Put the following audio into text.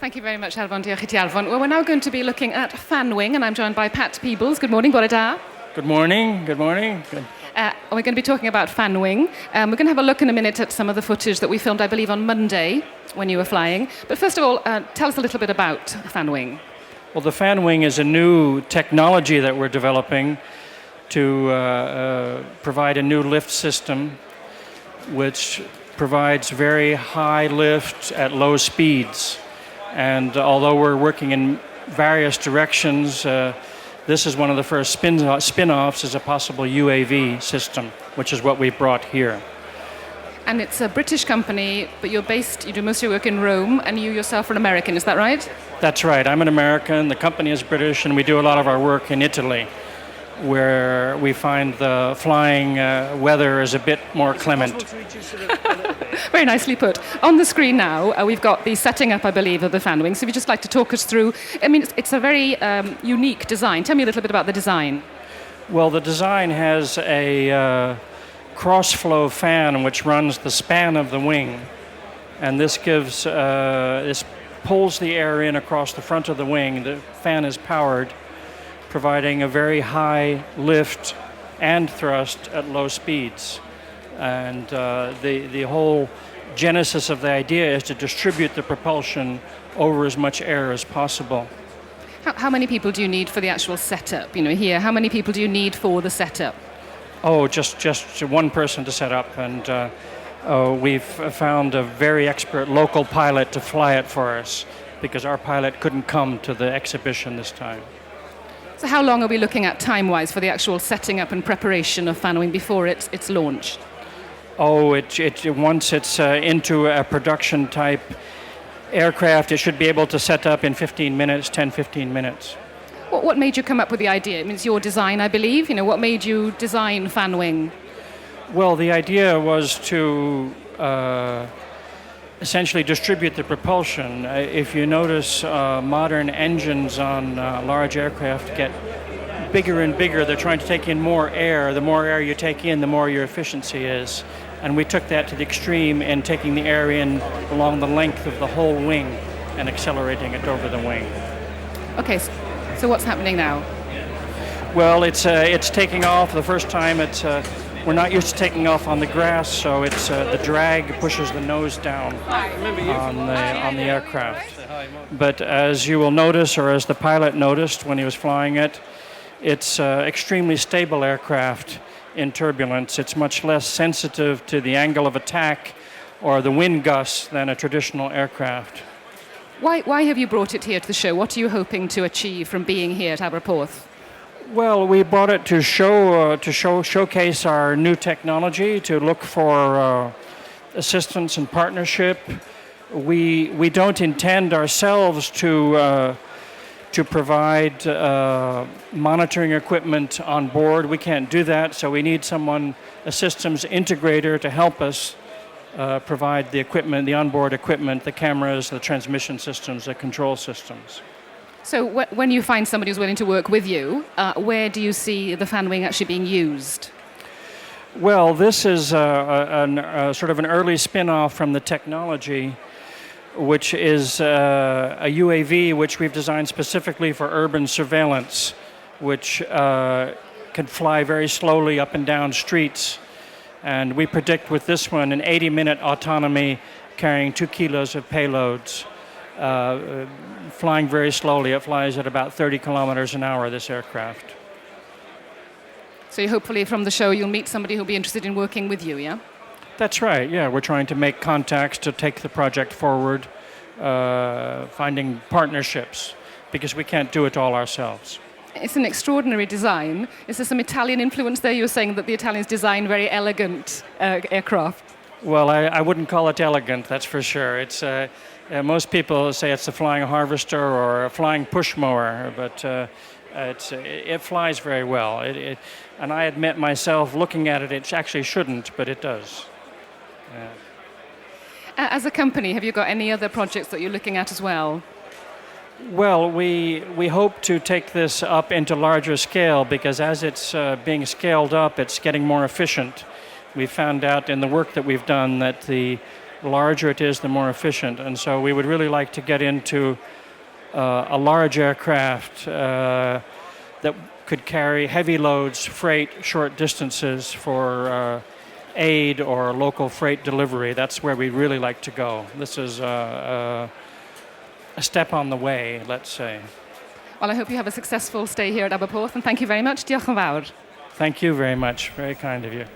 Thank you very much, Alfon. Diolch i ti, Alfon. Well, we're now going to be looking at FanWing, and I'm joined by Pat Peebles. Good morning, bore da. Good morning, good morning. Good. We're going to be talking about FanWing. We're going to have a look in a minute at some of the footage that we filmed, I believe, on Monday when you were flying. But first of all, tell us a little bit about FanWing. Well, the FanWing is a new technology that we're developing to provide a new lift system which provides very high lift at low speeds. And although we're working in various directions, this is one of the first spin-offs as a possible UAV system, which is what we brought here. And it's a British company, but you do most of your work in Rome, and you yourself are an American, is that right? That's right. I'm an American, the company is British, and we do a lot of our work in Italy, where we find the flying weather is a bit more clement. Very nicely put. On the screen now, we've got the setting up, I believe, of the FanWing. So if you'd just like to talk us through, I mean, it's a very unique design. Tell me a little bit about the design. Well, the design has a cross-flow fan which runs the span of the wing. And this this pulls the air in across the front of the wing. The fan is powered, providing a very high lift and thrust at low speeds. And the whole genesis of the idea is to distribute the propulsion over as much air as possible. How many people do you need for the actual setup? You know, here, how many people do you need for the setup? Oh, just one person to set up, and we've found a very expert local pilot to fly it for us, because our pilot couldn't come to the exhibition this time. So how long are we looking at time-wise for the actual setting up and preparation of FanWing before it's launched? Oh, once it's into a production type aircraft, it should be able to set up in 15 minutes, 10-15 minutes. What made you come up with the idea? I mean, it's your design, I believe. You know, what made you design FanWing? Well, the idea was to essentially distribute the propulsion. If you notice, modern engines on large aircraft get bigger and bigger. They're trying to take in more air. The more air you take in, the more your efficiency is. And we took that to the extreme in taking the air in along the length of the whole wing and accelerating it over the wing. Okay, so what's happening now? Well, it's taking off. The first time we're not used to taking off on the grass, so the drag pushes the nose down on the aircraft. But as you will notice, or as the pilot noticed when he was flying it, it's extremely stable aircraft in turbulence. It's much less sensitive to the angle of attack or the wind gusts than a traditional aircraft. Why have you brought it here to the show? What are you hoping to achieve from being here at Aberporth? Well, we brought it to showcase our new technology, to look for assistance and partnership. We don't intend ourselves to provide monitoring equipment on board. We can't do that, so we need a systems integrator to help us provide the equipment, the onboard equipment, the cameras, the transmission systems, the control systems. So when you find somebody who's willing to work with you, where do you see the FanWing actually being used? Well, this is sort of an early spin-off from the technology, which is a UAV which we've designed specifically for urban surveillance, which can fly very slowly up and down streets. And we predict with this one an 80-minute autonomy carrying 2 kilos of payloads, flying very slowly. It flies at about 30 kilometers an hour, this aircraft. So hopefully from the show you'll meet somebody who'll be interested in working with you, yeah? That's right, yeah. We're trying to make contacts to take the project forward, finding partnerships, because we can't do it all ourselves. It's an extraordinary design. Is there some Italian influence there? You were saying that the Italians design very elegant aircraft. Well, I wouldn't call it elegant, that's for sure. It's most people say it's a flying harvester or a flying push mower, but it flies very well. And I admit myself, looking at it, it actually shouldn't, but it does. As a company, have you got any other projects that you're looking at as well? Well, we hope to take this up into larger scale, because as it's being scaled up, it's getting more efficient. We found out in the work that we've done that the larger it is, the more efficient. And so we would really like to get into a large aircraft that could carry heavy loads, freight, short distances for aid or local freight delivery. That's where we'd really like to go. This is a step on the way, let's say. Well, I hope you have a successful stay here at Aberporth, and thank you very much. Diolch yn fawr. Thank you very much. Very kind of you.